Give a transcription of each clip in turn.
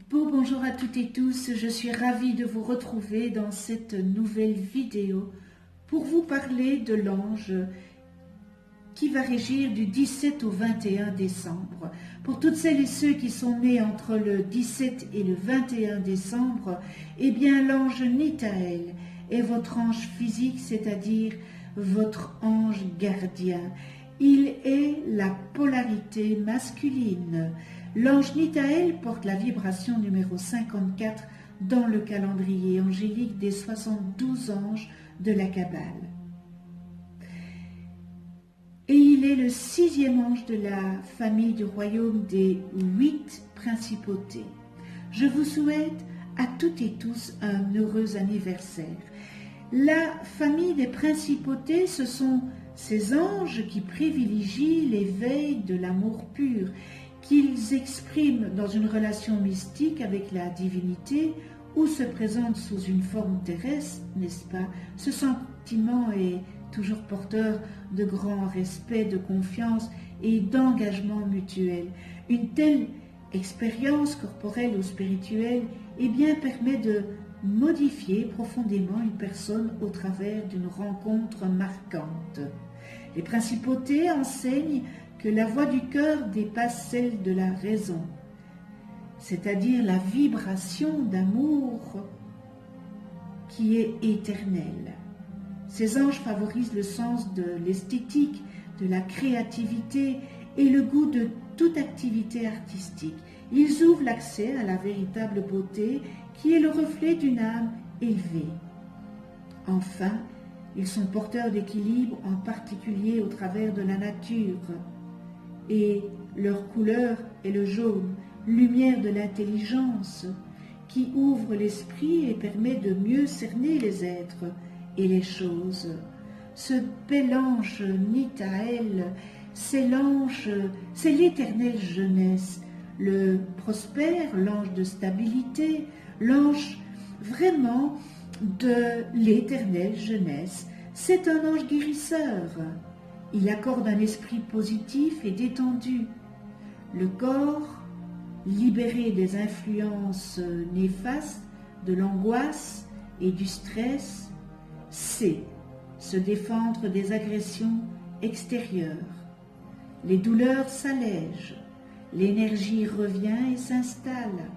Bonjour à toutes et tous, je suis ravie de vous retrouver dans cette nouvelle vidéo pour vous parler de l'ange qui va régir du 17 au 21 décembre. Pour toutes celles et ceux qui sont nés entre le 17 et le 21 décembre, eh bien l'ange Nitaël est votre ange physique, c'est-à-dire votre ange gardien. Il est la polarité masculine. L'ange Nitaël porte la vibration numéro 54 dans le calendrier angélique des 72 anges de la Kabbale. Et il est le 6e ange de la famille du royaume des 8 principautés. Je vous souhaite à toutes et tous un heureux anniversaire. La famille des principautés, ce sont ces anges qui privilégient l'éveil de l'amour pur, qu'ils expriment dans une relation mystique avec la divinité ou se présentent sous une forme terrestre, n'est-ce pas? Ce sentiment est toujours porteur de grand respect, de confiance et d'engagement mutuel. Une telle expérience corporelle ou spirituelle permet de modifier profondément une personne au travers d'une rencontre marquante. Les principautés enseignent que la voix du cœur dépasse celle de la raison, c'est-à-dire la vibration d'amour qui est éternelle. Ces anges favorisent le sens de l'esthétique, de la créativité et le goût de toute activité artistique. Ils ouvrent l'accès à la véritable beauté qui est le reflet d'une âme élevée. Enfin, ils sont porteurs d'équilibre, en particulier au travers de la nature. Et leur couleur est le jaune, lumière de l'intelligence, qui ouvre l'esprit et permet de mieux cerner les êtres et les choses. Ce bel ange Nitaël, c'est l'éternelle jeunesse, le prospère, l'ange de stabilité, l'ange vraiment de l'éternelle jeunesse. C'est un ange guérisseur. Il accorde un esprit positif et détendu. Le corps, libéré des influences néfastes, de l'angoisse et du stress, sait se défendre des agressions extérieures. Les douleurs s'allègent, l'énergie revient et s'installe.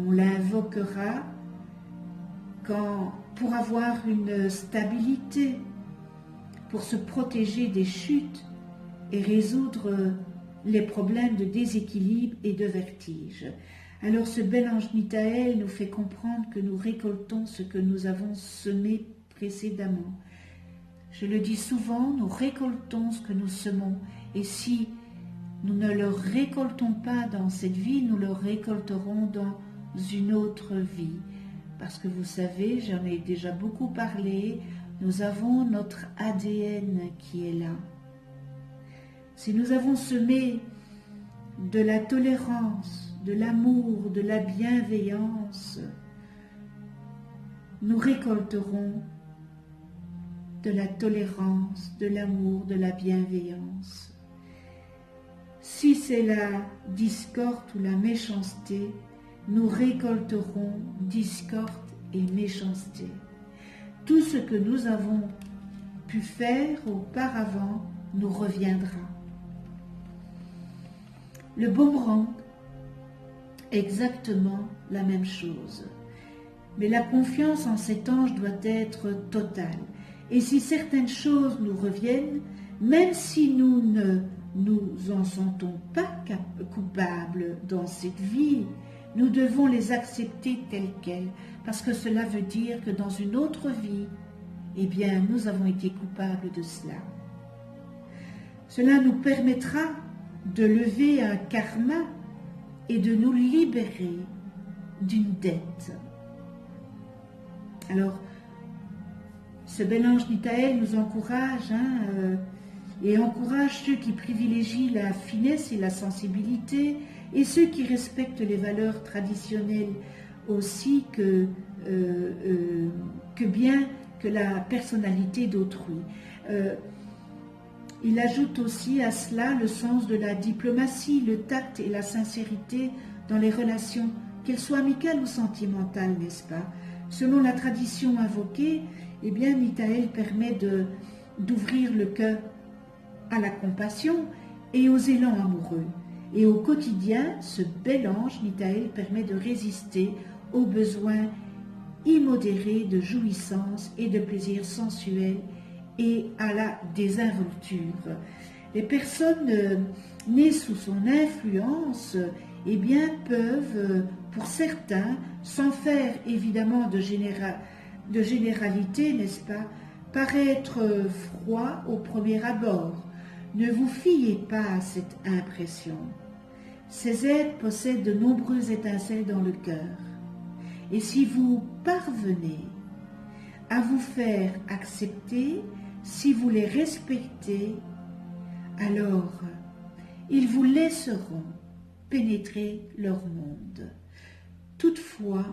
On l'invoquera pour avoir une stabilité, pour se protéger des chutes et résoudre les problèmes de déséquilibre et de vertige. Alors ce bel ange Nitaël nous fait comprendre que nous récoltons ce que nous avons semé précédemment. Je le dis souvent, nous récoltons ce que nous semons, et si nous ne le récoltons pas dans cette vie, nous le récolterons dans une autre vie. Parce que vous savez, j'en ai déjà beaucoup parlé, nous avons notre ADN qui est là. Si nous avons semé de la tolérance, de l'amour, de la bienveillance, nous récolterons de la tolérance, de l'amour, de la bienveillance. Si c'est la discorde ou la méchanceté, nous récolterons discorde et méchanceté. Tout ce que nous avons pu faire auparavant nous reviendra. Le boomerang, exactement la même chose. Mais la confiance en cet ange doit être totale. Et si certaines choses nous reviennent, même si nous ne nous en sentons pas coupables dans cette vie, nous devons les accepter telles quelles, parce que cela veut dire que dans une autre vie, nous avons été coupables de cela. Cela nous permettra de lever un karma et de nous libérer d'une dette. Alors, ce bel ange Nitaël nous encourage et encourage ceux qui privilégient la finesse et la sensibilité et ceux qui respectent les valeurs traditionnelles aussi que la personnalité d'autrui. Il ajoute aussi à cela le sens de la diplomatie, le tact et la sincérité dans les relations, qu'elles soient amicales ou sentimentales, n'est-ce pas? Selon la tradition invoquée, eh bien, Nitaël permet d'ouvrir le cœur à la compassion et aux élans amoureux. Et au quotidien, ce bel ange, Nitaël, permet de résister aux besoins immodérés de jouissance et de plaisir sensuel et à la désinvolture. Les personnes nées sous son influence, eh bien, peuvent, pour certains, sans faire évidemment de généralité, n'est-ce pas, paraître froid au premier abord. Ne vous fiez pas à cette impression. Ces êtres possèdent de nombreuses étincelles dans le cœur. Et si vous parvenez à vous faire accepter, si vous les respectez, alors ils vous laisseront pénétrer leur monde. Toutefois,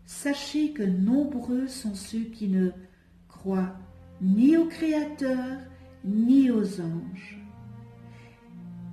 sachez que nombreux sont ceux qui ne croient ni au Créateur, ni aux anges,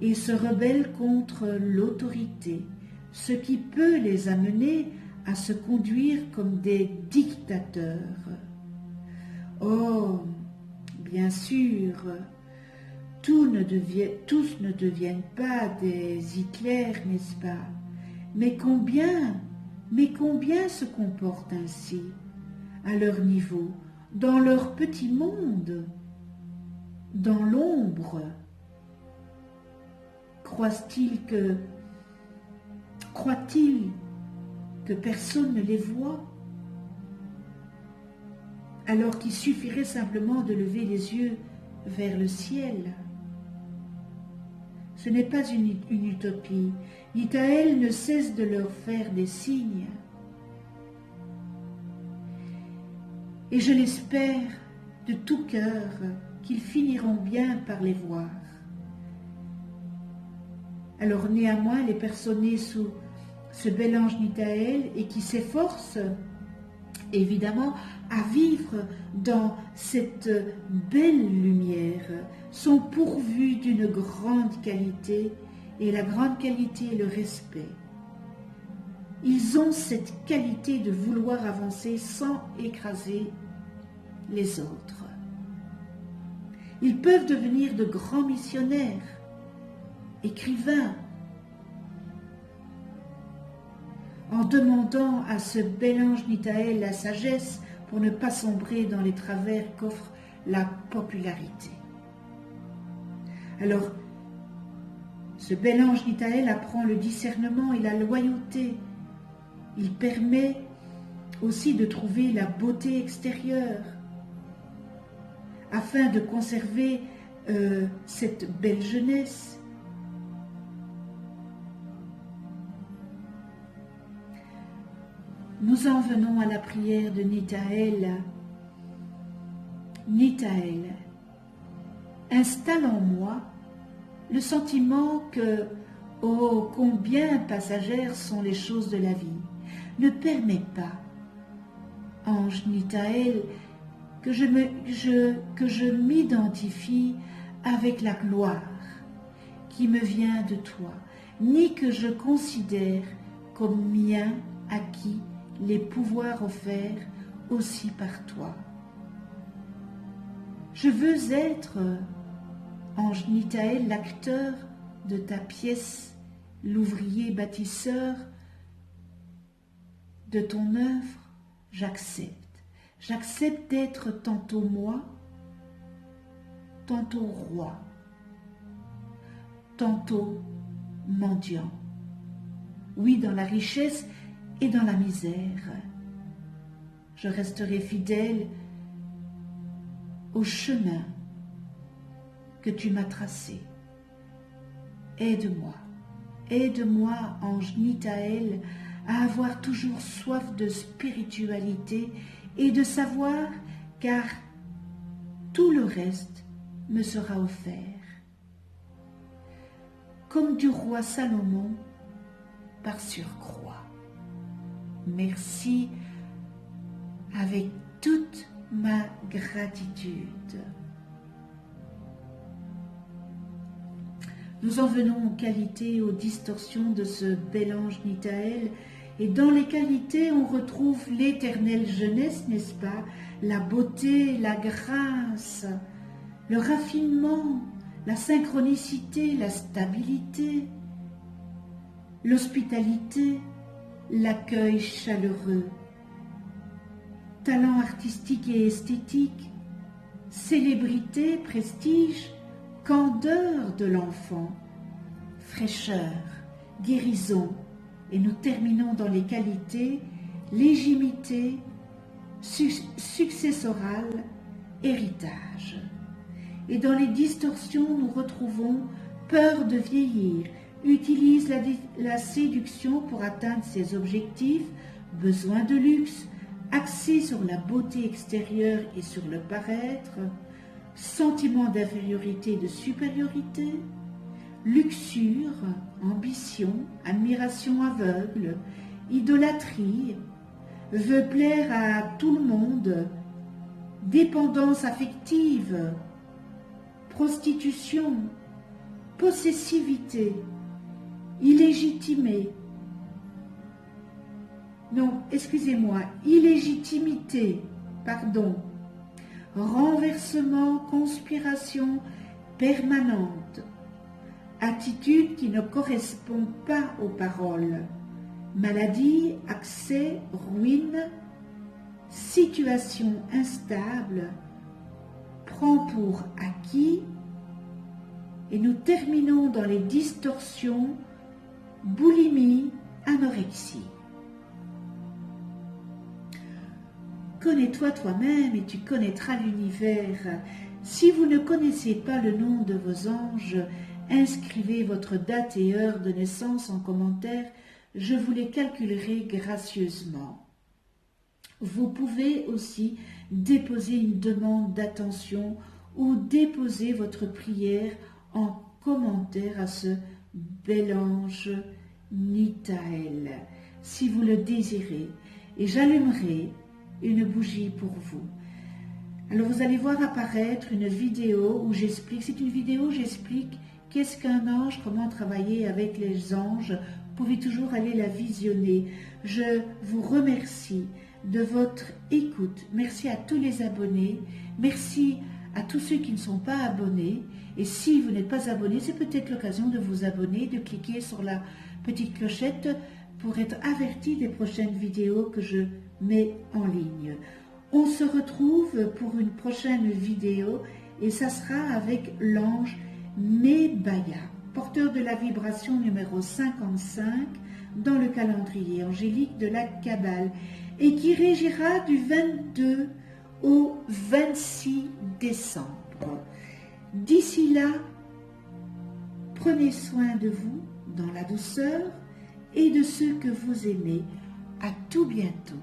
et se rebellent contre l'autorité, ce qui peut les amener à se conduire comme des dictateurs. Oh, bien sûr, tous ne deviennent pas des Hitler, n'est-ce pas? Mais combien se comportent ainsi, à leur niveau, dans leur petit monde, dans l'ombre? Croient-ils que personne ne les voit, alors qu'il suffirait simplement de lever les yeux vers le ciel? Ce n'est pas une utopie. Nitaël ne cesse de leur faire des signes. Et je l'espère de tout cœur qu'ils finiront bien par les voir. Alors néanmoins, les personnes nées sous ce bel ange Nitaël et qui s'efforcent évidemment à vivre dans cette belle lumière sont pourvus d'une grande qualité, et la grande qualité est le respect. Ils ont cette qualité de vouloir avancer sans écraser les autres. Ils peuvent devenir de grands missionnaires, écrivains, en demandant à ce bel ange Nitaël la sagesse pour ne pas sombrer dans les travers qu'offre la popularité. Alors, ce bel ange Nitaël apprend le discernement et la loyauté. Il permet aussi de trouver la beauté extérieure afin de conserver cette belle jeunesse. Nous en venons à la prière de Nitaël. Nitaël, installe en moi le sentiment que, oh, combien passagères sont les choses de la vie. Ne permets pas, ange Nitaël, que je m'identifie avec la gloire qui me vient de toi, ni que je considère comme mien acquis les pouvoirs offerts aussi par toi. Je veux être, ange Nitaël, l'acteur de ta pièce, l'ouvrier bâtisseur de ton œuvre. J'accepte d'être tantôt moi, tantôt roi, tantôt mendiant. Oui, dans la richesse et dans la misère. Je resterai fidèle au chemin que tu m'as tracé. Aide-moi, ange Nitaël, à avoir toujours soif de spiritualité et de savoir, car tout le reste me sera offert. Comme du roi Salomon par surcroît. Merci avec toute ma gratitude. Nous en venons aux qualités, aux distorsions de ce bel ange Nitaël. Et dans les qualités, on retrouve l'éternelle jeunesse, n'est-ce pas? La beauté, la grâce, le raffinement, la synchronicité, la stabilité, l'hospitalité, l'accueil chaleureux, talent artistique et esthétique, célébrité, prestige, candeur de l'enfant, fraîcheur, guérison, et nous terminons dans les qualités, légitimité, successorale, héritage. Et dans les distorsions, nous retrouvons peur de vieillir, utilise la séduction pour atteindre ses objectifs, besoin de luxe, axé sur la beauté extérieure et sur le paraître, sentiment d'infériorité et de supériorité, luxure, ambition, admiration aveugle, idolâtrie, veut plaire à tout le monde, dépendance affective, prostitution, possessivité, illégitimité, illégitimité, renversement, conspiration permanente, attitude qui ne correspond pas aux paroles, maladie, accès, ruine, situation instable, prend pour acquis, et nous terminons dans les distorsions, boulimie, anorexie. Connais-toi toi-même et tu connaîtras l'univers. Si vous ne connaissez pas le nom de vos anges, inscrivez votre date et heure de naissance en commentaire, je vous les calculerai gracieusement. Vous pouvez aussi déposer une demande d'attention ou déposer votre prière en commentaire à ce bel ange Nitaël, si vous le désirez, et j'allumerai une bougie pour vous. Alors vous allez voir apparaître une vidéo où j'explique, c'est une vidéo où j'explique qu'est-ce qu'un ange, comment travailler avec les anges. Vous pouvez toujours aller la visionner. Je vous remercie de votre écoute. Merci à tous les abonnés. Merci à tous ceux qui ne sont pas abonnés. Et si vous n'êtes pas abonné, c'est peut-être l'occasion de vous abonner, de cliquer sur la petite clochette pour être averti des prochaines vidéos que je mets en ligne. On se retrouve pour une prochaine vidéo et ça sera avec l'ange Mebaya, porteur de la vibration numéro 55 dans le calendrier angélique de la Kabbale et qui régira du 22 au 26 décembre. D'ici là, prenez soin de vous dans la douceur et de ceux que vous aimez. À tout bientôt.